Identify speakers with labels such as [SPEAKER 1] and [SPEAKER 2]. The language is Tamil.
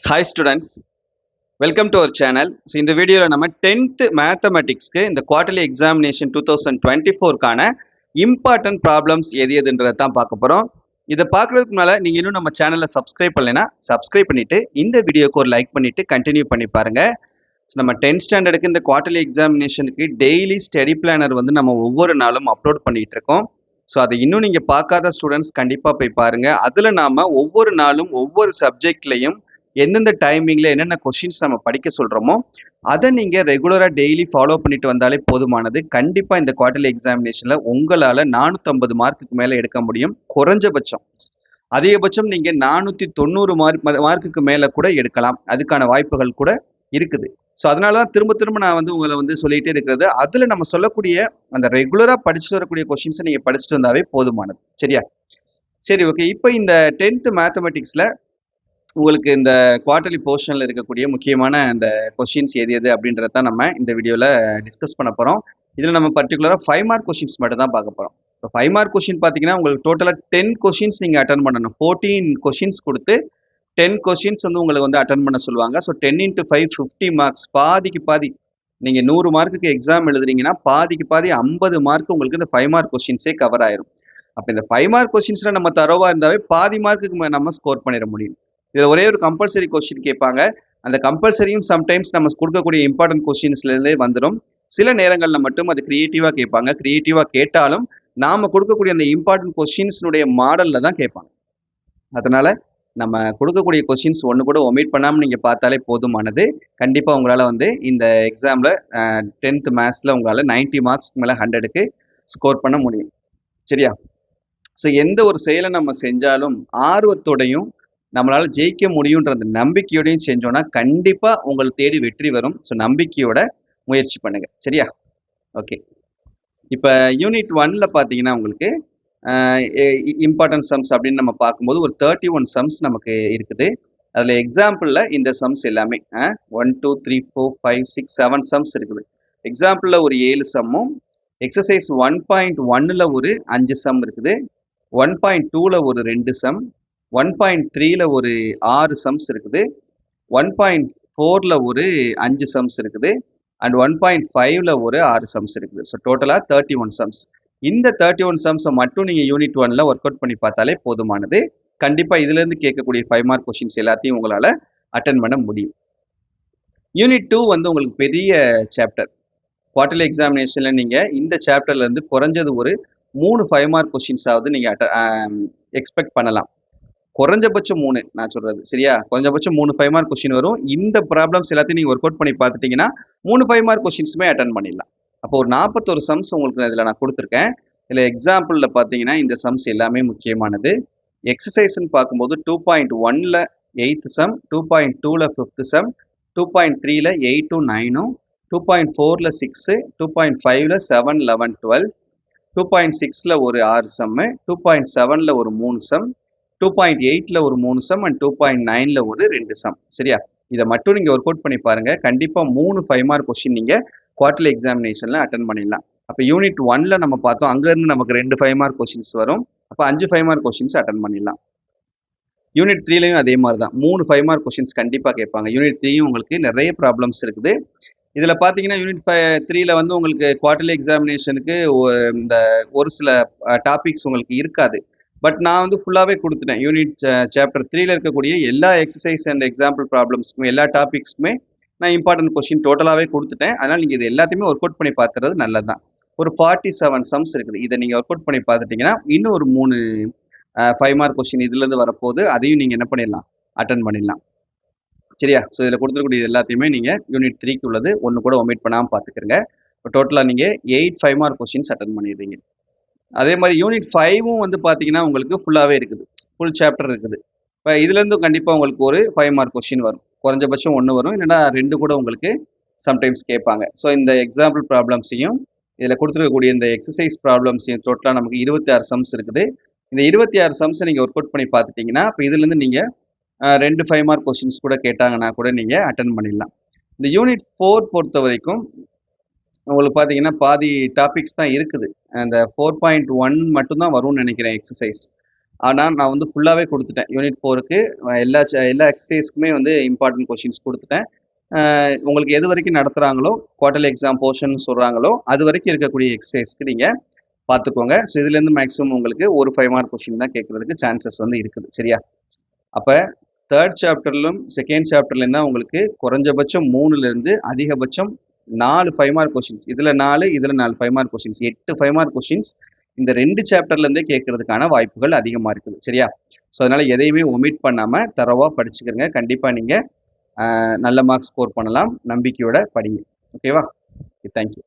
[SPEAKER 1] Hi students, welcome to our channel. So இந்த வீடியோவில் நம்ம 10th மேத்தமெட்டிக்ஸ்க்கு இந்த குவார்டர்லி எக்ஸாமினேஷன் 2024க்கான இம்பார்ட்டன்ட் ப்ராப்ளம்ஸ் எது எதுன்றதை தான் பார்க்க போகிறோம். இதை பார்க்குறதுக்கு முன்னால் நீங்கள் இன்னும் நம்ம சேனலை சப்ஸ்கிரைப் பண்ணலைன்னா சப்ஸ்கிரைப் பண்ணிவிட்டு இந்த வீடியோக்கு ஒரு லைக் பண்ணிவிட்டு கண்டினியூ பண்ணி பாருங்கள். ஸோ நம்ம 10th ஸ்டாண்டர்டுக்கு இந்த குவார்டர்லி எக்ஸாமினேஷனுக்கு டெய்லி ஸ்டடி பிளானர் வந்து நம்ம ஒவ்வொரு நாளும் அப்லோட் பண்ணிகிட்டு இருக்கோம். ஸோ அதை இன்னும் நீங்கள் பார்க்காத ஸ்டூடெண்ட்ஸ் கண்டிப்பாக போய் பாருங்கள். அதில் நாம் ஒவ்வொரு நாளும் ஒவ்வொரு சப்ஜெக்ட்லையும் எந்தெந்த டைமிங்கில் என்னென்ன கொஷின்ஸ் நம்ம படிக்க சொல்கிறோமோ அதை நீங்கள் ரெகுலராக டெய்லி ஃபாலோ பண்ணிட்டு வந்தாலே போதுமானது. கண்டிப்பாக இந்த குவார்டர்லி எக்ஸாமினேஷனில் உங்களால் 450 மார்க்குக்கு மேலே எடுக்க முடியும் குறைஞ்சபட்சம். அதிகபட்சம் நீங்கள் 490 மார்க்குக்கு மேலே கூட எடுக்கலாம். அதுக்கான வாய்ப்புகள் கூட இருக்குது. ஸோ அதனால தான் திரும்ப நான் வந்து உங்களை வந்து சொல்லிகிட்டே இருக்கிறது. அதில் நம்ம சொல்லக்கூடிய அந்த ரெகுலராக படிச்சுட்டு வரக்கூடிய கொஷின்ஸை நீங்கள் படிச்சுட்டு வந்தாவே போதுமானது. சரியா? சரி, ஓகே. இப்போ இந்த 10th மேத்தமெட்டிக்ஸில் உங்களுக்கு இந்த குவார்டர்லி போர்ஷனில் இருக்கக்கூடிய முக்கியமான அந்த கொஷின்ஸ் எது எது அப்படின்றத தான் நம்ம இந்த வீடியோவில் டிஸ்கஸ் பண்ண போகிறோம். இதில் நம்ம பர்டிகுலராக 5 மார்க் கொஷின்ஸ் மட்டும் தான் பார்க்க போகிறோம். இப்போ 5 மார்க் கொஷின் பார்த்தீங்கன்னா உங்களுக்கு டோட்டலாக 10 கொஷின்ஸ் நீங்கள் அட்டன் பண்ணணும். 14 கொஷின்ஸ் கொடுத்து 10 கொஷின்ஸ் வந்து உங்களுக்கு வந்து அட்டன் பண்ண சொல்லுவாங்க. So 10 × 5 50 marks. பாதிக்கு பாதி நீங்கள் 100 மார்க்குக்கு எக்ஸாம் எழுதுறீங்கன்னா பாதிக்கு பாதி 50 மார்க் உங்களுக்கு இந்த 5 மார்க் கொஷின்ஸே கவர் ஆயிரும். அப்போ இந்த 5 மார்க் கொஷின்ஸில் நம்ம தரோவாக இருந்தாவே பாதி மார்க்குக்கு நம்ம ஸ்கோர் பண்ணிட முடியும். இதில் ஒரே ஒரு கம்பல்சரி கொஸ்டின் கேட்பாங்க. அந்த கம்பல்சரியும் சம்டைம்ஸ் நம்ம கொடுக்கக்கூடிய இம்பார்ட்டன்ட் கொஸ்டின்ஸ்லேருந்தே வந்துடும். சில நேரங்களில் மட்டும் அது கிரியேட்டிவாக கேட்பாங்க. கிரியேட்டிவாக கேட்டாலும் நாம் கொடுக்கக்கூடிய அந்த இம்பார்ட்டன்ட் கொஸ்டின்ஸுடைய மாடலில் தான் கேட்பாங்க. அதனால் நம்ம கொடுக்கக்கூடிய கொஸ்டின்ஸ் ஒன்று கூட ஒமிட் பண்ணாமல் நீங்கள் பார்த்தாலே போதுமானது. கண்டிப்பாக உங்களால் வந்து இந்த எக்ஸாமில் 10th மேத்ஸில் உங்களால் 90 மார்க்ஸ்க்கு மேலே 100க்கு ஸ்கோர் பண்ண முடியும். சரியா? ஸோ எந்த ஒரு செயலை நம்ம செஞ்சாலும் ஆர்வத்தோடையும் நம்மளால ஜெயிக்க முடியுன்ற அந்த நம்பிக்கையோடையும் செஞ்சோம்னா கண்டிப்பா உங்களை தேடி வெற்றி வரும். ஸோ நம்பிக்கையோட முயற்சி பண்ணுங்க. சரியா? ஓகே. இப்போ யூனிட் 1ல பார்த்தீங்கன்னா உங்களுக்கு இம்பார்ட்டன்ட் சம்ஸ் அப்படின்னு நம்ம பார்க்கும்போது ஒரு 31 சம்ஸ் நமக்கு இருக்குது. அதில் எக்ஸாம்பிளில் இந்த சம்ஸ் எல்லாமே 1 2 3 4 5 6 7 சம்ஸ் இருக்குது. எக்ஸாம்பிளில் ஒரு 7 சம்மும், எக்ஸசைஸ் 1.1ல் ஒரு 5 சம் இருக்குது, 1.2ல் ஒரு 2 சம், 1.3ல ஒரு 6 சம்ஸ் இருக்குது, 1.4ல ஒரு 5 சம்ஸ் இருக்குது, அண்ட் 1.5ல ஒரு 6 சம்ஸ் இருக்குது. ஸோ டோட்டலாக 31 சம்ஸ். இந்த 31 சம்ஸை மட்டும் நீங்கள் யூனிட் 1ல ஒர்க் அவுட் பண்ணி பார்த்தாலே போதுமானது. கண்டிப்பாக இதுலேருந்து கேட்கக்கூடிய 5 மார்க் கொஷின்ஸ் எல்லாத்தையும் உங்களால் அட்டன் பண்ண முடியும். யூனிட் 2 வந்து உங்களுக்கு பெரிய சாப்டர். குவார்டர்லி எக்ஸாமினேஷனில் நீங்கள் இந்த சாப்டர்லேருந்து குறைஞ்சது ஒரு 3 5 மார்க் கொஷின்ஸாவது நீங்கள் எக்ஸ்பெக்ட் பண்ணலாம். குறைஞ்சபட்சம் 3 நான் சொல்றது. சரியா? குறைஞ்சபட்சம் 3 5 மார்க் கொஸ்டின் வரும். இந்த ப்ராப்ளம்ஸ் எல்லாத்தையும் நீங்கள் ஒர்க் அவுட் பண்ணி பார்த்துட்டீங்கன்னா 3 5 மார்க் கொஸ்டின்ஸுமே அட்டன் பண்ணிடலாம். அப்போ ஒரு 41 சம்ஸ் உங்களுக்கு இதில் நான் கொடுத்துருக்கேன். இதில் எக்ஸாம்பிளில் பார்த்தீங்கன்னா இந்த சம்ஸ் எல்லாமே முக்கியமானது. எக்ஸசைஸ்ன்னு பார்க்கும்போது 2.1ல 8th சம், 2.2ல 5th சம், 2.3ல 8 to 9, 2.4ல 6, 2.5ல 7 11 12, 2.6ல ஒரு 6 சம்மு, 2.7ல ஒரு 3 சம், 2.8ல ஒரு 3 சம் அண்ட் 2.9ல ஒரு 2 சம். சரியா? இதை மட்டும் நீங்கள் ஒர்க் அவுட் பண்ணி பாருங்க. கண்டிப்பாக 3 5 மார்க் கொஸ்டின் நீங்கள் குவார்டர்லி எக்ஸாமினேஷனில் அட்டன் பண்ணிடலாம். அப்போ யூனிட் 1ல நம்ம பார்த்தோம், அங்கேருந்து நமக்கு 2 5 மார்க் கொஸ்டின்ஸ் வரும். அப்போ 5 5 மார்க் கொஸ்டின்ஸ் அட்டன் பண்ணிடலாம். யூனிட் 3லையும் அதே மாதிரி தான் 3 5 மார்க் கொஸ்டின்ஸ் கண்டிப்பாக கேட்பாங்க. யூனிட் 3யும் உங்களுக்கு நிறைய ப்ராப்ளம்ஸ் இருக்குது. இதில் பார்த்தீங்கன்னா யூனிட் 3ல வந்து உங்களுக்கு குவார்டர்லி எக்ஸாமினேஷனுக்கு இந்த ஒரு சில டாபிக்ஸ் உங்களுக்கு இருக்காது. பட் நான் வந்து ஃபுல்லாகவே கொடுத்துட்டேன். யூனிட் சாப்டர் 3ல இருக்கக்கூடிய எல்லா எக்ஸசைஸ் அண்ட் எக்ஸாம்பிள் ப்ராப்ளம்ஸ்க்குமே எல்லா டாபிக்ஸ்க்குமே நான் இம்பார்ட்டன்ட் கொஸ்டின் டோட்டலாகவே கொடுத்துட்டேன். அதனால் நீங்கள் இது எல்லாத்தையுமே ஒர்க் அவுட் பண்ணி பார்த்துறது நல்லது தான். ஒரு 47 சம்ஸ் இருக்குது. இதை நீங்கள் ஒர்க் அவுட் பண்ணி பார்த்துட்டிங்கன்னா இன்னும் ஒரு 3 5 மார்க் கொஸ்டின் இதுலேருந்து வரப்போகுது. அதையும் நீங்கள் என்ன பண்ணிடலாம், அட்டன் பண்ணிடலாம். சரியா? ஸோ இதில் கொடுத்துருக்கூடிய எல்லாத்தையுமே நீங்கள் யூனிட் 3க்கு உள்ளது ஒன்று கூட ஒமிட் பண்ணாமல் பார்த்துக்கிறங்க. இப்போ டோட்டலாக நீங்கள் 8 5 மார்க் கொஸ்டின்ஸ் அட்டன் பண்ணிடுறீங்க. அதே மாதிரி யூனிட் 5ம் வந்து பார்த்தீங்கன்னா உங்களுக்கு ஃபுல்லாகவே இருக்குது, ஃபுல் சாப்டர் இருக்குது. இப்போ இதுலேருந்து கண்டிப்பாக உங்களுக்கு ஒரு 5 மார்க் கொஸ்டின் வரும். குறைஞ்சபட்சம் 1 வரும், இல்லைன்னா 2 கூட உங்களுக்கு சம்டைம்ஸ் கேட்பாங்க. ஸோ இந்த எக்ஸாம்பிள் ப்ராப்ளம்ஸையும் இதில் கொடுத்துருக்கக்கூடிய இந்த எக்ஸசைஸ் ப்ராப்ளம்ஸையும் டோட்டலாக நமக்கு 26 சம்ஸ் இருக்குது. இந்த 26 சம்ஸை நீங்கள் ஒர்க் அவுட் பண்ணி பார்த்துட்டிங்கன்னா இப்போ இதுலேருந்து நீங்கள் 2 5 மார்க் கொஸ்டின்ஸ் கூட கேட்டாங்கன்னா கூட நீங்கள் அட்டன் பண்ணிடலாம். இந்த யூனிட் 4 பொறுத்த வரைக்கும் உங்களுக்கு பார்த்தீங்கன்னா பாதி டாபிக்ஸ் தான் இருக்குது. அந்த 4.1 மட்டும்தான் வரும்னு நினைக்கிறேன் எக்ஸசைஸ். ஆனால் நான் வந்து ஃபுல்லாகவே கொடுத்துட்டேன். யூனிட் 4க்கு எல்லா எக்ஸசைஸ்க்குமே வந்து இம்பார்ட்டன்ட் கொஷின்ஸ் கொடுத்துட்டேன். உங்களுக்கு எது வரைக்கும் நடத்துகிறாங்களோ, குவார்டர்லி எக்ஸாம் போர்ஷன் சொல்கிறாங்களோ அது வரைக்கும் இருக்கக்கூடிய எக்ஸசைஸ்க்கு நீங்கள் பார்த்துக்கோங்க. ஸோ இதுலேருந்து மேக்ஸிமம் உங்களுக்கு ஒரு 5 மார்க் கொஷின் தான் கேட்கறதுக்கு சான்சஸ் வந்து இருக்குது. சரியா? அப்போ தேர்ட் சாப்டர்லும் செகண்ட் சாப்டர்லேயும் தான் உங்களுக்கு குறைஞ்சபட்சம் 3லேருந்து அதிகபட்சம் 4 5 மார்க் கொஷின்ஸ், இதில் 4 இதில் 4 5 மார்க் கொஷின்ஸ், 8 5 மார்க் கொஷின்ஸ் இந்த 2 சாப்டர்லேருந்தே கேட்கறதுக்கான வாய்ப்புகள் அதிகமாக இருக்குது. சரியா? ஸோ அதனால் எதையுமே ஒமிட் பண்ணாமல் தரவாக படிச்சுக்கிறங்க. கண்டிப்பாக நீங்கள் நல்ல மார்க் ஸ்கோர் பண்ணலாம். நம்பிக்கையோட படிங்க. ஓகேவா? தேங்க்யூ.